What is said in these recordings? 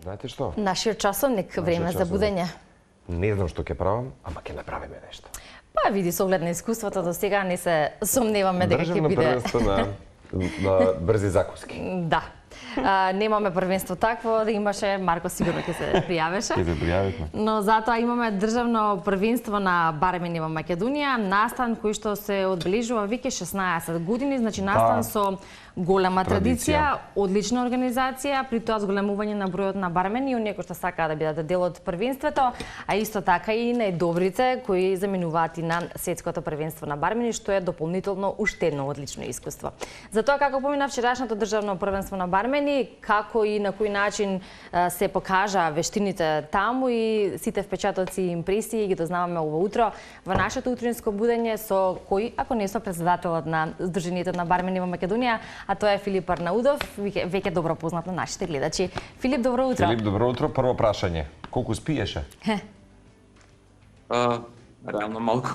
Знаете што? Нашиот часовник, време за будење. Не знам што ќе правам, ама ќе направиме нешто. Па види, со оглед на искуството до сега не се сомневаме дека ќе биде... Државно првенство на брзи закуски. Да. Немаме првенство такво, да имаше, Марко сигурно ќе се пријавеше. Ќе се пријавивме. Но затоа имаме државно првенство на бармени во Македонија, настан кој што се одбележува веќе 16 години, значи настан со голема традиција, одлична организација, при тоа зголемување на бројот на бармени и оние кои што сакаат да бидат дел од првенството, а исто така и најдобрите кои заменуваат и на светското првенство на бармени, што е дополнително уште едно одлично искуство. Затоа како помина вчерашното државно првенство на бармени, како и на кој начин се покажа вештините таму и сите впечатоци и импресии ги дознаваме ова утро во нашето утринско будење со кој, ако не со председателот на Сдруженијето на бармени во Македонија, а тоа е Филип Арнаудов, веќе добро познат на нашите гледачи. Филип, добро утро. Филип, добро утро. Прво прашање. Колку спиеше? Реално малку.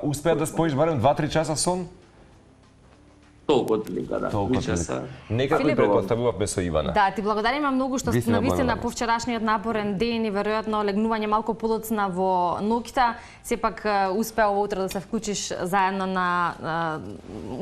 Успеа да споиш барем 2-3 часа сон? Толку отлика, да. Толку часа. Некако и предпоставувавме со Ивана. Да, ти благодариме многу што навистина по вчерашниот напорен ден и веројатно легнување малку подоцна во ноќта, сепак успеа ова утро да се вклучиш заедно на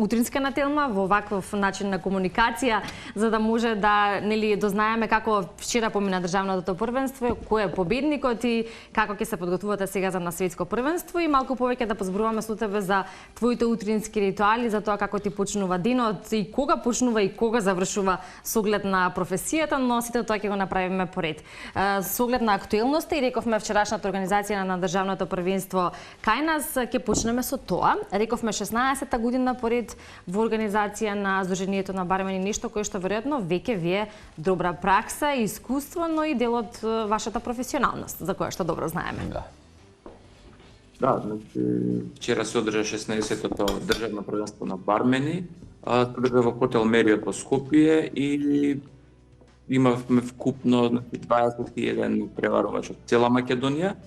утринска нателма во ваков начин на комуникација, за да може да нели дознаеме како вчера помина државното првенство, кој е победникот и како ќе се подготвувате сега за на светско првенство и малку повеќе да позборуваме со тебе за твоите утрински ритуали, за тоа како ти почнува денот и кога почнува и кога завршува со оглед на професијата, но сите тоа ќе го направиме поред. Со оглед на актуелноста и рековме вчерашната организација на државното првенство кај нас, ќе почнеме со тоа. Рековме 16-та година поред во организација на Сдруженијето на бармени, нешто кое што веројатно веќе ви е добра пракса и искуство, но и дел од вашата професионалност, за која што добро знаеме. Да, значи вчера се одржа 16-тото државно првенство на бармени, се одржа во хотел Мериот во Скопје и имавме вкупно 21 преварувач од цела Македонија.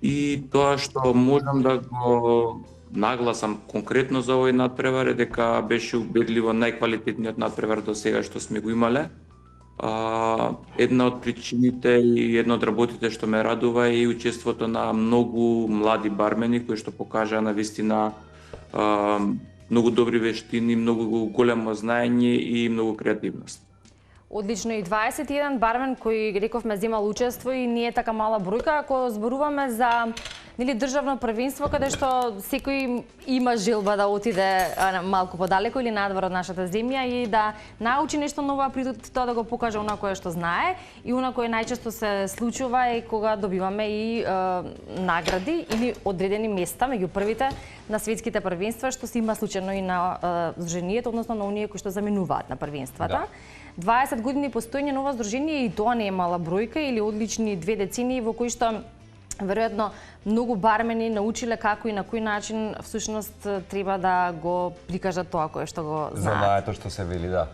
И тоа што можам да го нагласам конкретно за овој надпревар е дека беше убедливо најквалитетниот надпревар до сега што сме го имале. Една од причините и една од работите што ме радува е и учеството на многу млади бармени кои што покажаа навистина многу добри вештини, многу големо знаење и многу креативност. Одлично, и 21 бармен кој рековме земал учество и не е така мала бројка ако зборуваме за нели државно првенство каде што секој има желба да отиде малку подалеку или надвор од нашата земја и да научи нешто ново, а при тоа да го покаже она кое што знае и она кое најчесто се случува е кога добиваме и награди или одредени места меѓу првите на светските првенства, што се има случајно и на Сдруженијето, односно на оние кои што заменуваат на првенствата. 20 години постоење на ова здружение и тоа не е мала бројка или одлични 2 децении во кои што веројатно многу бармени научиле како и на кој начин всушност треба да го прикажат тоа кое што го знаат. Знаете што се вели, да.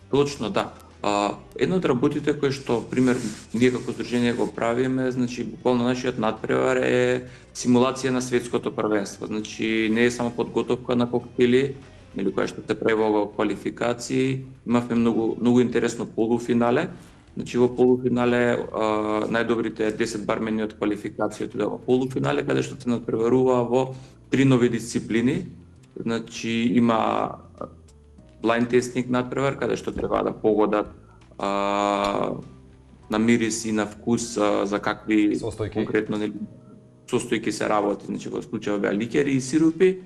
Точно, да. Едно од работите кои што, пример, ние како здружение го правиме, значи буквално нашиот надпревар е симулација на светското првенство. Значи не е само подготовка на коктели, нели која што се прави во квалификации, имавме многу интересно полуфинале. Значи во полуфинале најдобрите 10 бармени од квалификацијата во полуфинале каде што се надпреварува во 3 нови дисциплини. Значи има blind testing надпревар каде што треба да погодат на мирис и на вкус за какви конкретно состојки се работи, значи во случајот беа ликери и сирупи.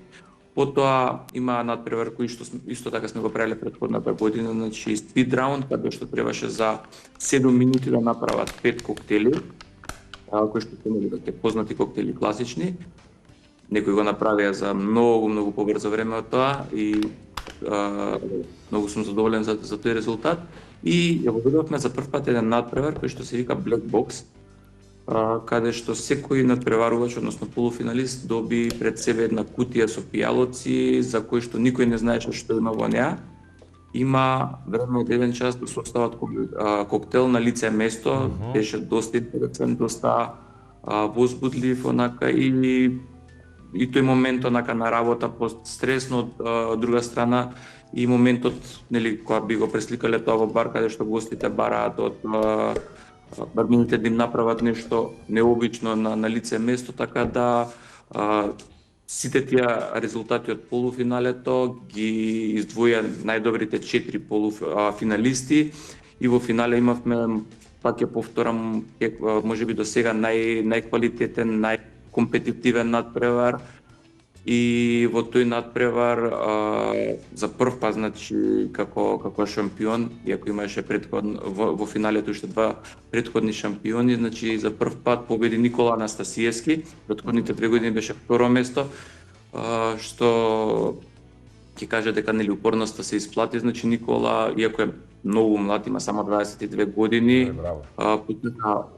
Потоа има надпревар кој што исто така сме го правеле претходната година, значи speed round, каде што требаше за 7 минути да направат 5 коктели, кои што се нели познати коктели класични. Некои го направија за многу побрзо време од тоа и многу сум задоволен за тој резултат. И ја водевме за прв пат еден надпревар кој што се вика Black Box, каде што секој надпреварувач, односно полуфиналист, доби пред себе една кутија со пијалоци за кои што никој не знаеше што има во неа. Има време од 1 час да состават коктел на лице место, беше доста интересен, доста возбудлив, онака и тој момент онака на работа постресно, од друга страна и моментот, нели, кога би го пресликале тоа во бар каде што гостите бараат од бармените да им направат нешто необично на лице место, така да сите тие резултати од полуфиналето ги издвоја најдобрите 4 полуфиналисти и во финале имавме, пак ќе повторам, можеби до сега најквалитетен, најкомпетитивен надпревар. И во тој надпревар за прв пат, значи, како шампион, иако имаше во финалето уште 2 претходни шампиони, значи за прв пат победи Никола Анастасиевски, претходните 2 години беше второ место, што ќе каже дека нели упорноста се исплати, значи Никола, иако е многу млад, има само 22 години,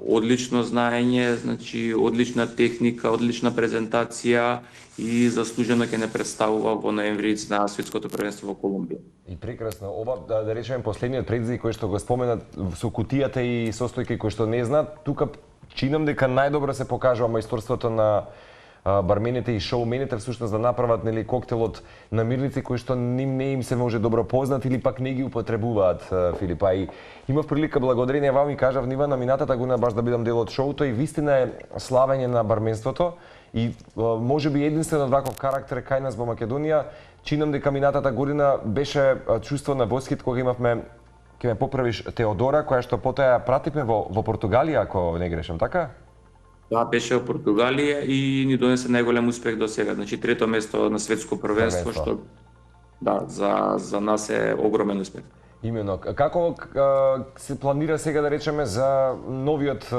одлично знаење, значи одлична техника, одлична презентација и заслужено ќе не представува во ноември на светското првенство во Колумбија. И прекрасно. Ова, да речеме, последниот предизвик кој што го споменат со кутијата и состојки кои што не знаат, тука чинам дека најдобро се покажува мајсторството на бармените и шоумените всушност да направат, нели, коктелот на мирници кои што не им се може добро познат или пак не ги употребуваат, Филипа. И имав прилика благодарение вам и кажав нива на минатата година баш да бидам дел од шоуто и вистина е славење на барменството и можеби единствено ваков карактер кај нас во Македонија. Чинам дека минатата година беше чувство на восхит кога имавме, ќе ме поправиш, Теодора, која што потоа пративме во Португалија, ако не грешам, така? Да, беше во Португалија и ни донесе најголем успех до сега. Значи, 3-то место на светско првенство, што да, за нас е огромен успех. Имено. Како се планира сега, да речеме, за новиот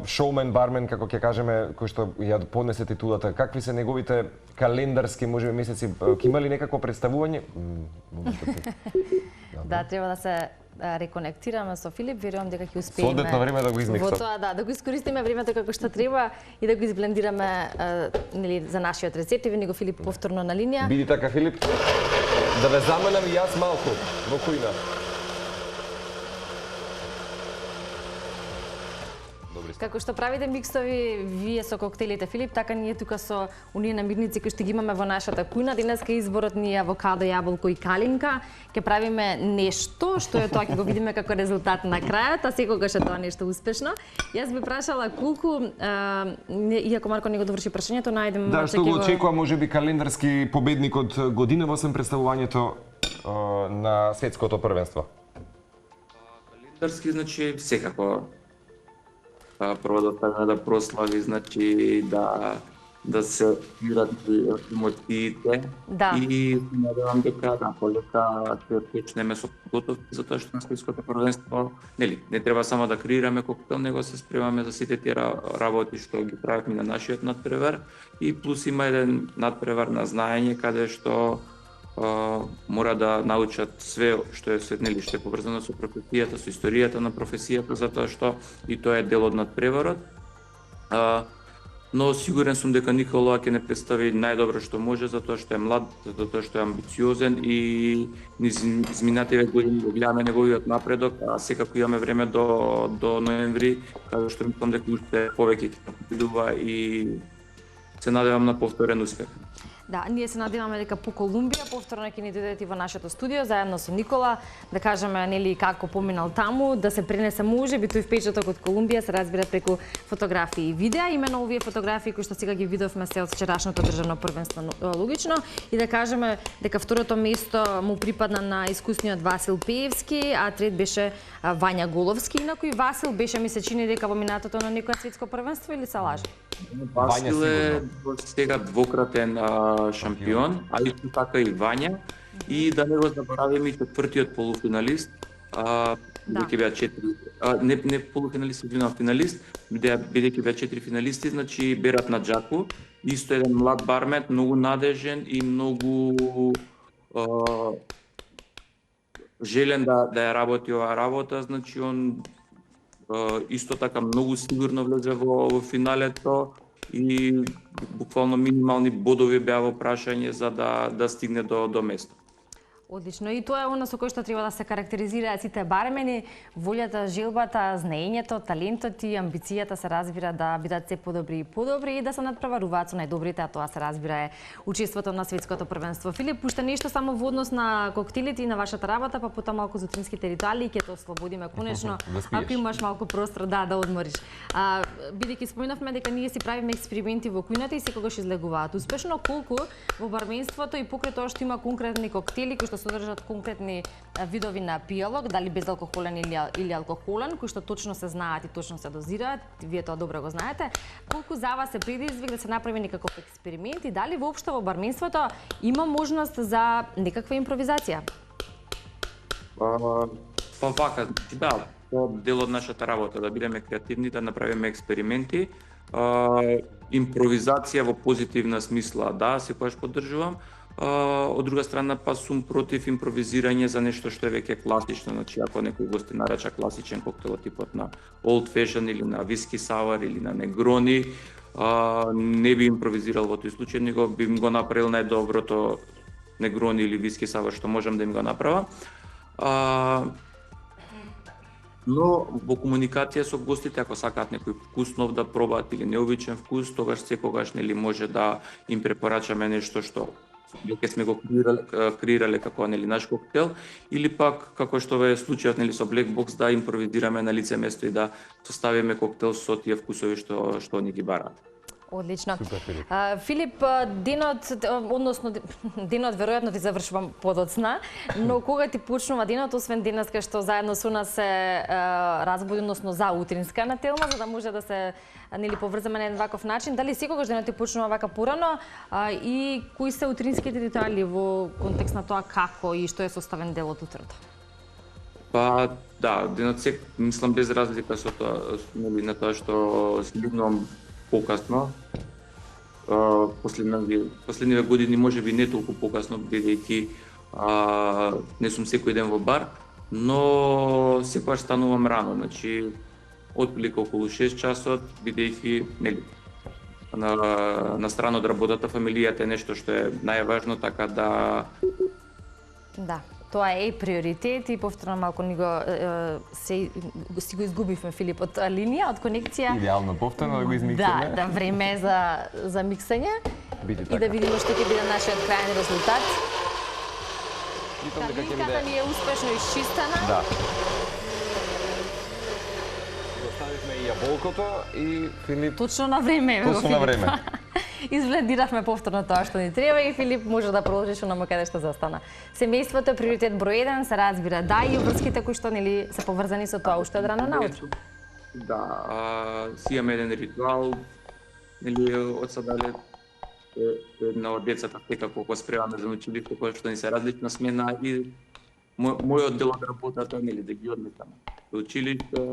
шоумен, бармен, како ќе кажеме, кој што ја поднесе титулата? Какви се неговите календарски, можеби, месеци? Ќе има ли некакво представување? Да, треба да се реконектираме со Филип, верувам дека ќе успееме. Соодветно време да го измиксам. Во тоа, да го искористиме времето како што треба и да го изблендираме нели за нашиот рецепт. Еве го Филип повторно на линија. Биди така, Филип. Да ве заменам и јас малку во кујна. Како што правите миксови вие со коктелите, Филип, така ние тука со оние намирници кои што ги имаме во нашата кујна. Денеска изборот ни е авокадо, јаболко и калинка. Ќе правиме нешто што е тоа, ќе го видиме како резултат на крајот, а секогаш е тоа нешто успешно. Јас би прашала колку, иако Марко не го доврши прашањето, најдем... Да, што го очекува можеби календарски победник од година во представувањето на светското првенство? Календарски, значи, секако прво да тргне да прослави, значи да се мират емоциите и надевам дека полека ќе почнеме со подготовки за тоа што на светското првенство, нели, не треба само да креираме коктел, него се спремаме за сите тие работи што ги правиме на нашиот надпревар и плюс има еден надпревар на знаење каде што мора да научат све што е светнели, што е поврзано со професијата, со историјата на професијата, затоа што и тоа е дел од надпреварот. Но сигурен сум дека Никола ќе не представи најдобро што може, затоа што е млад, затоа што е амбициозен и низ изминативе години го гледаме неговиот напредок, а секако имаме време до ноември, каде што мислам дека уште повеќе ќе напредува и се надевам на повторен успех. Да, ние се надеваме дека по Колумбија повторно ќе ни дојдете во нашето студио заедно со Никола, да кажеме нели како поминал таму, да се пренесе можеби тој впечаток од Колумбија, се разбира преку фотографии и видеа, имено овие фотографии кои што сега ги видовме се од вчерашното државно првенство логично и да кажеме дека второто место му припадна на искусниот Васил Пеевски, а трет беше Вања Головски, инаку и Васил беше, ми се чини дека во минатото на некој светско првенство или се лаже? Васил е сега двократен шампион, а исто така и Вања. И да не го заборавиме и четвртиот полуфиналист, бидејќи беа 4, не полуфиналист, а финалист, бидејќи беа 4 финалисти, значи Берат Наџаку, исто еден млад бармен, многу надежен и многу желен да ја работи оваа работа, значи он исто така многу сигурно влезе во финалето и буквално минимални бодови беа во прашање за да стигне до место. Одлично. И тоа е оно со кое што треба да се карактеризираат сите бармени, волјата, желбата, знаењето, талентот и амбицијата се разбира да бидат се подобри и подобри и да се надпреваруваат со најдобрите, а тоа се разбира е учеството на светското првенство. Филип, пушта нешто само во однос на коктелите и на вашата работа, па потоа малку за утринските ритуали и ќе те ослободиме конечно, ако имаш малку простор да одмориш. Бидејќи споменавме дека ние си правиме експерименти во кујната и секогаш излегуваат успешно, колку во барменството и покрај тоа што има конкретни коктели кои што содржат конкретни видови на пијалок, дали безалкохолен или алкохолен, кои што точно се знаат и точно се дозираат, вие тоа добро го знаете. Колку за вас е предизвик да се направи некаков експеримент и дали воопшто во барменството има можност за некаква импровизација? Па вака, да, дел од нашата работа да бидеме креативни, да направиме експерименти. Импровизација во позитивна смисла, да, секогаш поддржувам. Од друга страна, па сум против импровизирање за нешто што е веќе класично, значи ако некој гости нарача класичен коктел типот на Old Fashion или на Whisky Sour или на Negroni, не би импровизирал во тој случај, него би го направил најдоброто Negroni или Whisky Sour што можам да им го направам. Но во комуникација со гостите, ако сакаат некој вкус нов да пробаат или необичен вкус, тогаш секогаш нели може да им препорачаме нешто што веќе сме го креирале како нели наш коктел, или пак како што е случајот нели со Black Box да импровизираме на лице место и да составиме коктел со тие вкусови што они ги бараат. Одлично. Филип, денот веројатно ти завршувам подоцна, но кога ти почнува денот, освен денеска што заедно со нас се разбуди, односно за утринска на Телма, за да може да се поврзаме на еден ваков начин, дали секогаш денот ти почнува вака порано и кои се утринските ритуали во контекст на тоа како и што е составен дел од утрото? Па да, денот мислам без разлика со тоа, на тоа што слегнувам покасно. Последниве години можеби не толку покасно, бидејќи не сум секој ден во бар, но секогаш станувам рано, значи отприлика околу 6 часот, бидејќи нели на страна од работата, фамилијата е нешто што е најважно, така да тоа е приоритет и повторно малку си го изгубивме Филип од линија, од конекција. Идеално повторно да го измиксаме. Да, време е за миксање и да видиме што ќе биде нашиот крајен резултат. Картинката ни е успешно изчистена. Да. Оставивме и јаболкото и Филип... Точно на време. Точно на време. Изблендиравме повторно тоа што ни треба и Филип може да продолжиш онамо каде што застана. Семејството е приоритет број 1, се разбира, да, и врските кои што нели се поврзани со тоа уште од рано наутро. Да, си имаме еден ритуал, нели од садајле една од децата тека колку спремаме за училиште, кој што ни се различна смена и мојот дел од работата нели да ги однесам до училиште,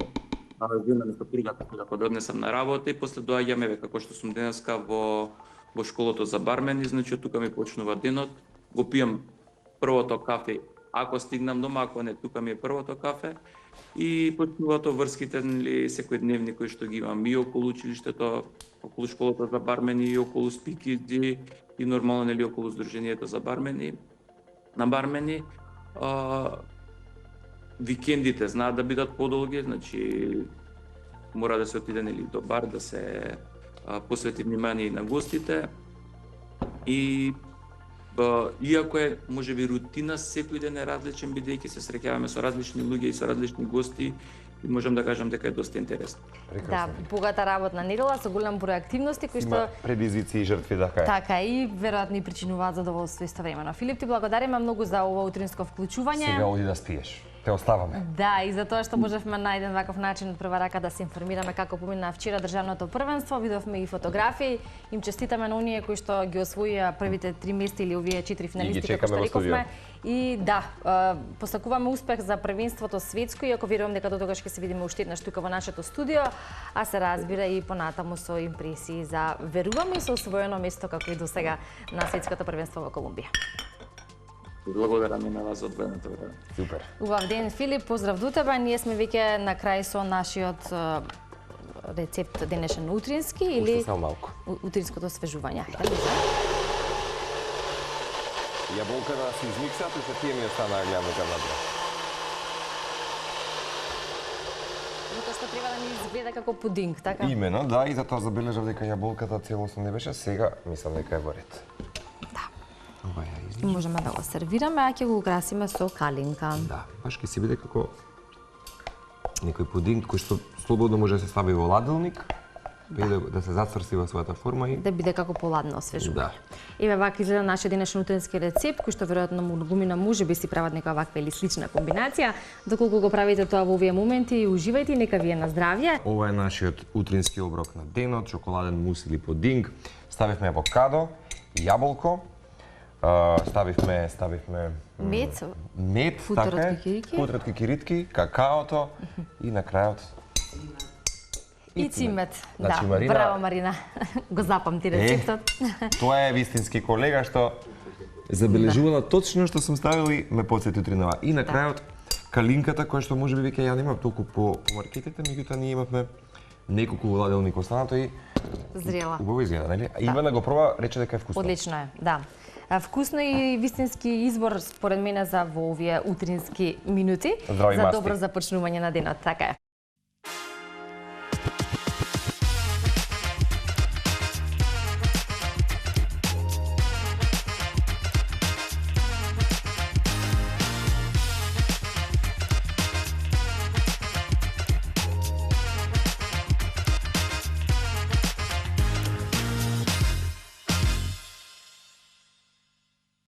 земаме со пригата да однесам на работа и после доаѓаме како што сум денеска во школото за бармени, значи од тука ми почнува денот, го пијам првото кафе, ако стигнам дома, ако не, тука ми е првото кафе и почнуваат врските нели секојдневни кои што ги имам и околу училиштето, околу школото за бармени и околу спикизи и нормално нели околу здруженијето за бармени, на бармени. Викендите знаат да бидат подолги, значи мора да се отиде нели до бар, да се посвети внимание на гостите. И иако е можеби рутина, секој ден е различен, бидејќи се среќаваме со различни луѓе и со различни гости, и можам да кажам дека е доста интересно. Да, богата работна недела со голем број активности кои што предизвици и жртви, така е. Така и веројатно и причинуваат задоволство истовремено. Филип, ти благодариме многу за ова утринско вклучување. Сега оди да спиеш. Те оставаме. Да, и за тоа што можевме на еден ваков начин од прва рака да се информираме како помина вчера државното првенство, видовме и фотографии. Им честитаме на оние кои што ги освоија првите 3 места или овие 4 финалисти како што рековме. И да, посакуваме успех за првенството светско, иако верувам дека до тогаш ќе се видиме уште еднаш тука во нашето студио, а се разбира и понатаму со импресии за веруваме и со освоено место како и досега на светското првенство во Колумбија. Благодарам и на вас за одвоеното време. Супер. Убав ден, Филип, поздрав до тебе. Ние сме веќе на крај со нашиот рецепт денешен утрински или утринското освежување. Јаболка да се измиксат и се тие ми останаа јаболка внатре. Затоа што треба да ни изгледа како пудинг, така? Имено, да, и затоа забележав дека јаболката целосно не беше, сега мислам дека е во ред. Да. Ова ја изличи. Можеме да го сервираме, а ќе го украсиме со калинка. Да, баш ќе си биде како некој пудинг кој што слободно може да се стави во ладилник, да се зацрсти во својата форма и да биде како поладно освежување. Да. Еве вака изгледа нашиот денешен утрински рецепт, кој што веројатно многумина можеби си прават нека ваква или слична комбинација. Доколку го правите тоа во овие моменти, уживајте и нека ви е на здравје. Ова е нашиот утрински оброк на денот, чоколаден мус или пудинг. Ставивме авокадо, јаболко, ставивме мед, футер од така е, кикирики. футер од кикиритки, какаото и на крајот И цимет. Значи, Да, Марина, браво Марина. Го запамти рецептот. Тоа е вистински колега што забележувала точно што сум ставил и ме потсети утринава. И на крајот калинката која што можеби веќе ја немам толку по маркетите, меѓутоа ние имавме неколку во ладилник останато и Зрела. убаво изгледа, нели? Ивана го проба, рече дека е вкусно. Одлично е, да. Вкусно и вистински избор според мене за во овие утрински минути Здрави за масти. добро започнување на денот, така е.